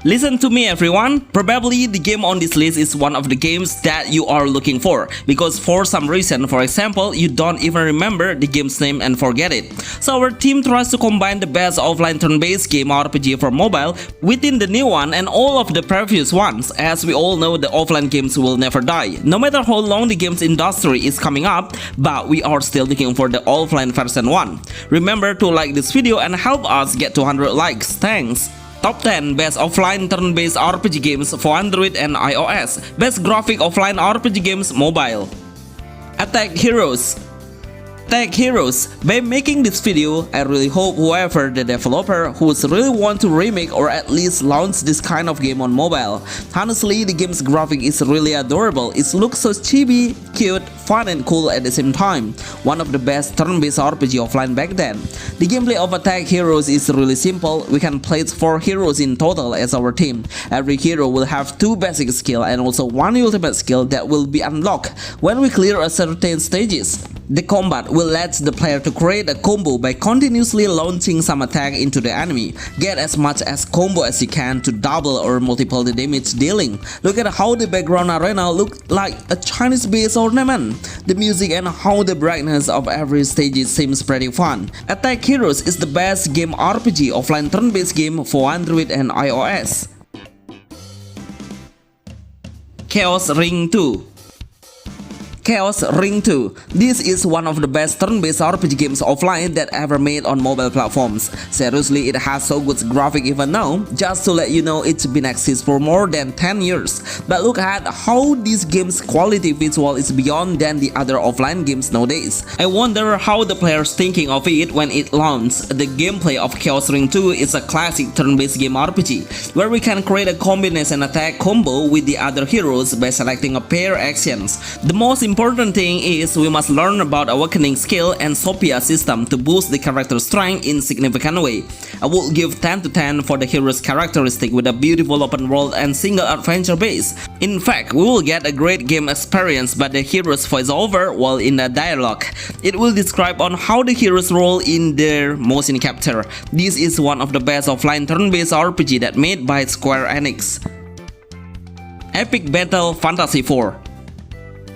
Listen to me everyone, probably the game on this list is one of the games that you are looking for, because for some reason, for example, you don't even remember the game's name and forget it. So our team tries to combine the best offline turn-based game RPG for mobile within the new one and all of the previous ones. As we all know, the offline games will never die, no matter how long the games industry is coming up, but we are still looking for the offline version one. Remember to like this video and help us get 200 likes, thanks! Top 10 Best Offline Turn-Based RPG Games for Android and iOS. Best Graphic Offline RPG Games Mobile. Attack Heroes. Attack Heroes. By making this video, I really hope whoever the developer who's really want to remake or at least launch this kind of game on mobile. Honestly, the game's graphic is really adorable. It looks so chibi, cute, fun and cool at the same time. One of the best turn-based RPG offline back then. The gameplay of Attack Heroes is really simple. We can play 4 heroes in total as our team. Every hero will have 2 basic skills and also 1 ultimate skill that will be unlocked when we clear a certain stages. The combat will let the player to create a combo by continuously launching some attack into the enemy. Get as much as combo as you can to double or multiple the damage dealing. Look at how the background arena looks like a Chinese base ornament. The music and how the brightness of every stage seems pretty fun. Attack Heroes is the best game RPG offline turn-based game for Android and iOS. Chaos Ring 2. Chaos Ring 2. This is one of the best turn-based RPG games offline that ever made on mobile platforms. Seriously, it has so good graphic even now. Just to let you know, it's been exist for more than 10 years. But look at how this game's quality visual is beyond than the other offline games nowadays. I wonder how the players thinking of it when it launched. The gameplay of Chaos Ring 2 is a classic turn-based game RPG, where we can create a combination attack combo with the other heroes by selecting a pair actions. The most important thing is we must learn about awakening skill and Sophia system to boost the character strength in significant way. I would give 10 to 10 for the hero's characteristic with a beautiful open world and single adventure base. In fact, we will get a great game experience by the hero's voiceover while in the dialogue. It will describe on how the heroes role in their motion capture. This is one of the best offline turn-based RPG that made by Square Enix. Epic Battle Fantasy 4.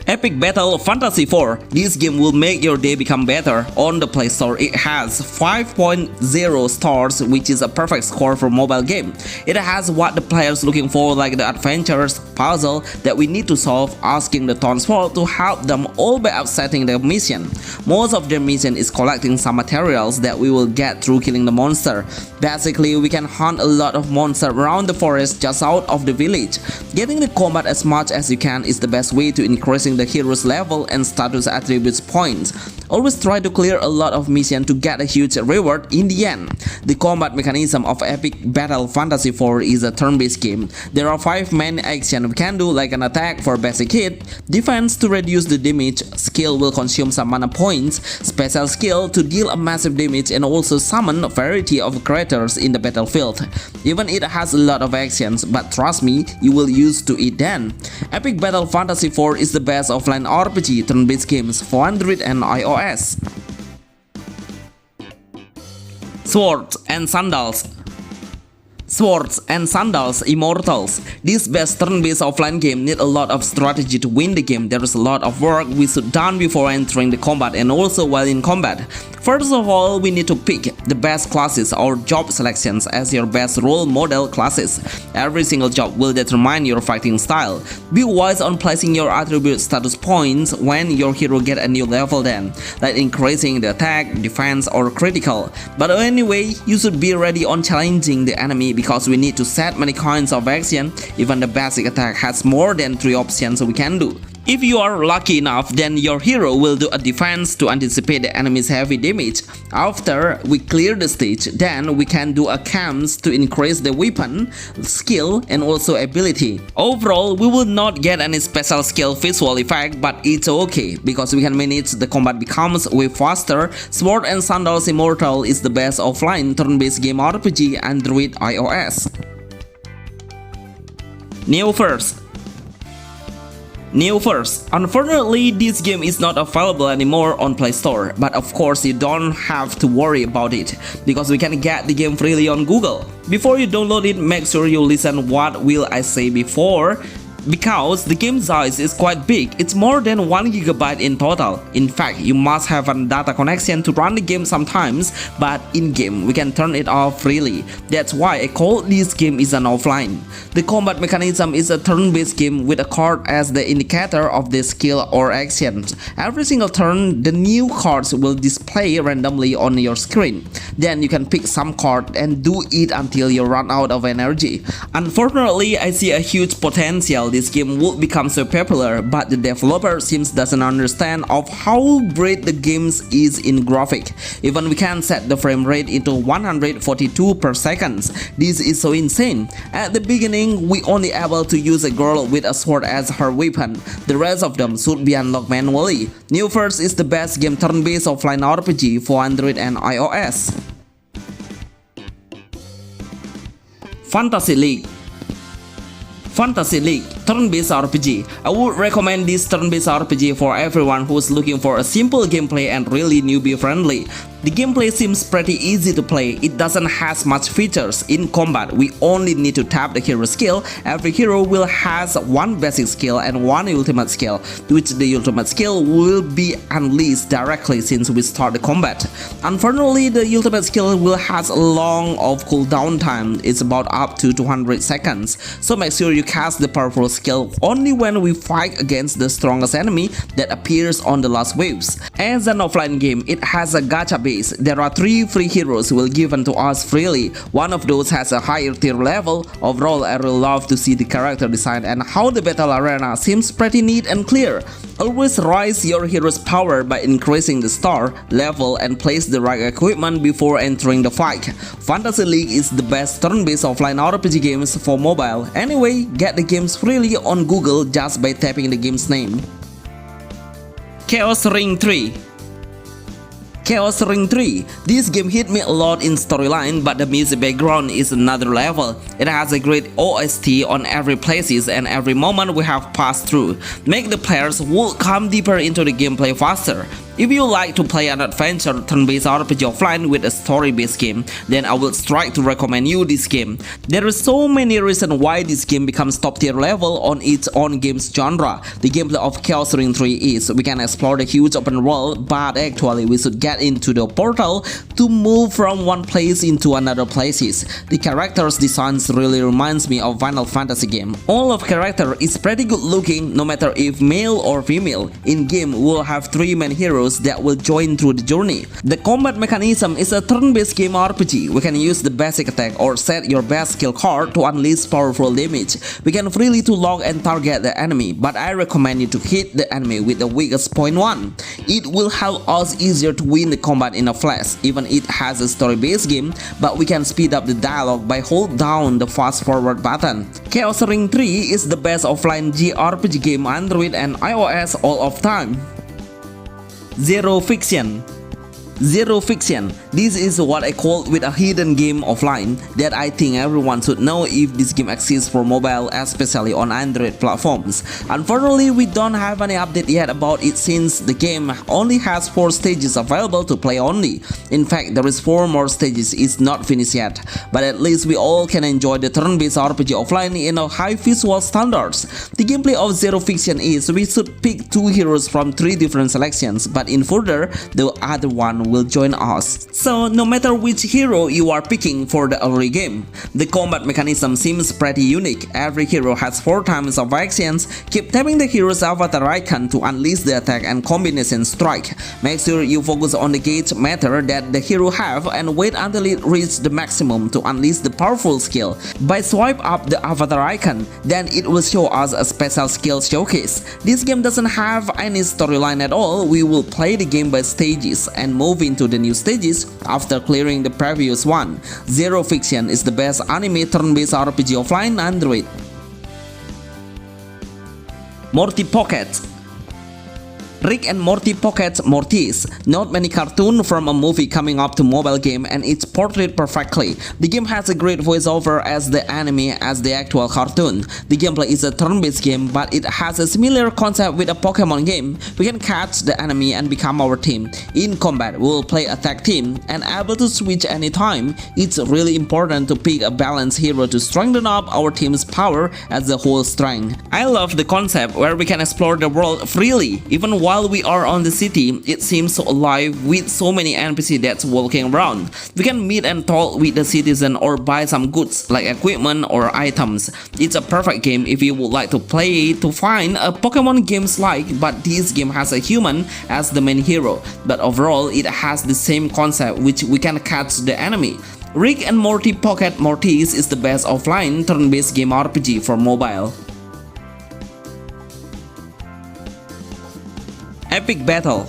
Epic Battle Fantasy 4. This game will make your day become better. On the Play Store, it has 5.0 stars, which is a perfect score for mobile game. It has what the players looking for, like the adventures, puzzle that we need to solve, asking the townsfolk to help them all by upsetting their mission. Most of their mission is collecting some materials that we will get through killing the monster. Basically, we can hunt a lot of monsters around the forest just out of the village. Getting the combat as much as you can is the best way to increasing the hero's level and status attributes points. Always try to clear a lot of missions to get a huge reward in the end. The combat mechanism of Epic Battle Fantasy 4 is a turn-based game. There are 5 main actions we can do, like an attack for basic hit, defense to reduce the damage, skill will consume some mana points, special skill to deal a massive damage, and also summon a variety of creatures in the battlefield. Even it has a lot of actions, but trust me, you will use to it then. Epic Battle Fantasy 4 is the best offline RPG turn-based games for Android and iOS. Swords and Sandals. Swords and Sandals Immortals. This best turn-based offline game need a lot of strategy to win the game. There is a lot of work we should done before entering the combat and also while in combat. First of all, we need to pick the best classes or job selections as your best role model classes. Every single job will determine your fighting style. Be wise on placing your attribute status points when your hero get a new level then, like increasing the attack, defense or critical. But anyway, you should be ready on challenging the enemy because we need to set many kinds of action. Even the basic attack has more than 3 options we can do. If you are lucky enough, then your hero will do a defense to anticipate the enemy's heavy damage. After we clear the stage, then we can do a camps to increase the weapon, skill and also ability. Overall, we will not get any special skill visual effect, but it's okay because we can manage the combat becomes way faster. Sword and Sandals Immortal is the best offline turn-based game RPG Android iOS. Neo First. New first, unfortunately this game is not available anymore on Play Store, but of course you don't have to worry about it, because we can get the game freely on Google. Before you download it, make sure you listen what will I say before, because the game size is quite big. It's more than 1 GB in total. In fact, you must have a data connection to run the game sometimes, but in game we can turn it off freely. That's why I call this game is an offline. The combat mechanism is a turn-based game with a card as the indicator of the skill or actions. Every single turn, the new cards will display randomly on your screen. Then you can pick some card and do it until you run out of energy. Unfortunately, I see a huge potential this game would become so popular, but the developer seems doesn't understand of how great the game is in graphic. Even we can set the frame rate into 142 per second. This is so insane. At the beginning, we only able to use a girl with a sword as her weapon. The rest of them should be unlocked manually. New First is the best game turn-based offline RPG for Android and iOS. Fantasy League. Fantasy League, turn-based RPG. I would recommend this turn-based RPG for everyone who's looking for a simple gameplay and really newbie friendly. The gameplay seems pretty easy to play. It doesn't have much features. In combat, we only need to tap the hero skill. Every hero will has one basic skill and one ultimate skill, which the ultimate skill will be unleashed directly since we start the combat. Unfortunately, the ultimate skill will has a long of cooldown time. It's about up to 200 seconds. So make sure you cast the powerful skill only when we fight against the strongest enemy that appears on the last waves. As an offline game, it has a gacha base. There are 3 free heroes will given to us freely. One of those has a higher tier level. Overall, I really love to see the character design and how the battle arena seems pretty neat and clear. Always raise your hero's power by increasing the star level and place the right equipment before entering the fight. Fantasy League is the best turn-based offline RPG games for mobile. Anyway, get the games freely on Google just by tapping the game's name. Chaos Ring 3. Chaos Ring 3. This game hit me a lot in storyline, but the music background is another level. It has a great OST on every places and every moment we have passed through. Make the players will come deeper into the gameplay faster. If you like to play an adventure turn-based RPG offline with a story-based game, then I will strike to recommend you this game. There are so many reasons why this game becomes top tier level on its own game's genre. The gameplay of Chaos Ring 3 is we can explore the huge open world, but actually we should get into the portal to move from one place into another places. The characters' designs really reminds me of Final Fantasy game. All of character is pretty good looking, no matter if male or female. In game, we'll have 3 main heroes that will join through the journey. The combat mechanism is a turn-based game RPG. We can use the basic attack or set your best skill card to unleash powerful damage. We can freely to lock and target the enemy, but I recommend you to hit the enemy with the weakest point 1. It will help us easier to win the combat in a flash. Even it has a story-based game, but we can speed up the dialogue by hold down the fast forward button. Chaos Ring 3 is the best offline JRPG game Android and iOS all of time. Zero Fiction. Zero Fiction. This is what I call with a hidden game offline that I think everyone should know if this game exists for mobile, especially on Android platforms. Unfortunately, we don't have any update yet about it since the game only has 4 stages available to play only. In fact, there is 4 more stages is not finished yet, but at least we all can enjoy the turn-based RPG offline in a high visual standards. The gameplay of Zero Fiction is we should pick 2 heroes from 3 different selections, but in further, the other one will join us. So no matter which hero you are picking for the early game, the combat mechanism seems pretty unique. Every hero has 4 times of actions. Keep tapping the hero's avatar icon to unleash the attack and combination strike. Make sure you focus on the gauge meter that the hero have and wait until it reaches the maximum to unleash the powerful skill. By swipe up the avatar icon, then it will show us a special skill showcase. This game doesn't have any storyline at all. We will play the game by stages and move into the new stages after clearing the previous one. Zero Fiction is the best anime turn-based RPG offline Android. Morty Pocket. Rick and Morty Pocket Mortys. Not many cartoon from a movie coming up to mobile game, and it's portrayed perfectly. The game has a great voiceover as the anime as the actual cartoon. The gameplay is a turn-based game, but it has a similar concept with a Pokemon game. We can catch the enemy and become our team. In combat, we will play a tag team and able to switch anytime. It's really important to pick a balanced hero to strengthen up our team's power as the whole strength. I love the concept where we can explore the world freely. Even while we are on the city, it seems so alive with so many NPC that's walking around. We can meet and talk with the citizen or buy some goods like equipment or items. It's a perfect game if you would like to play to find a Pokemon games like, but this game has a human as the main hero. But overall, it has the same concept which we can catch the enemy. Rick and Morty Pocket Mortys is the best offline turn-based game RPG for mobile. Epic Battle.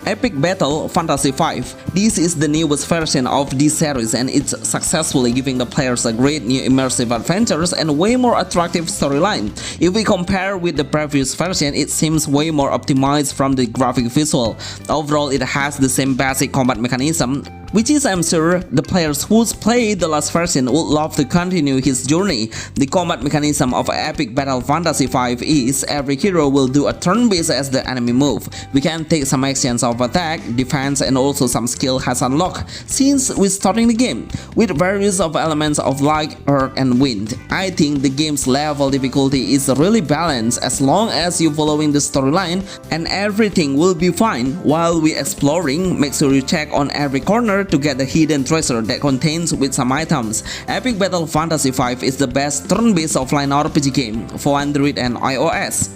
Epic Battle Fantasy 5. This is the newest version of this series, and it's successfully giving the players a great new immersive adventures and way more attractive storyline. If we compare with the previous version, it seems way more optimized from the graphic visual. Overall, it has the same basic combat mechanism, which is, I'm sure, the players who's played the last version would love to continue his journey. The combat mechanism of Epic Battle Fantasy 5 is every hero will do a turn based as the enemy move. We can take some actions of attack, defense, and also some skill has unlocked since we're starting the game, with various of elements of light, earth, and wind. I think the game's level difficulty is really balanced as long as you're following the storyline, and everything will be fine. While we're exploring, make sure you check on every corner to get the hidden treasure that contains with some items. Epic Battle Fantasy 5 is the best turn-based offline RPG game for Android and iOS.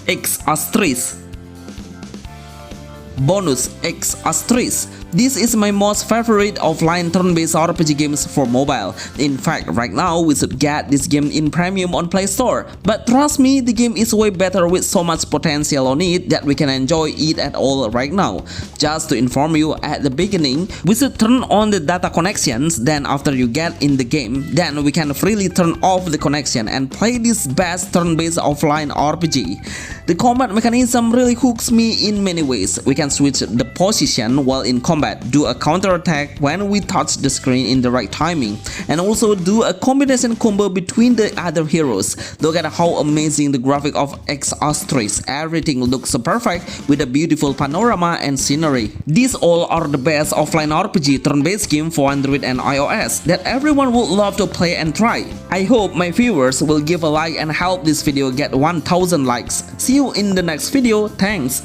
X Asterisk. Bonus X Asterisk. This is my most favorite offline turn-based RPG games for mobile. In fact, right now we should get this game in premium on Play Store. But trust me, the game is way better with so much potential on it that we can enjoy it at all right now. Just to inform you at the beginning, we should turn on the data connections, then after you get in the game, then we can freely turn off the connection and play this best turn-based offline RPG. The combat mechanism really hooks me in many ways. We can switch the position while in combat, do a counter attack when we touch the screen in the right timing, and also do a combination combo between the other heroes. Look at how amazing the graphic of X Asterisk. Everything looks so perfect with a beautiful panorama and scenery. These all are the best offline RPG turn-based game for Android and iOS that everyone would love to play and try. I hope my viewers will give a like and help this video get 1000 likes. See you in the next video. Thanks.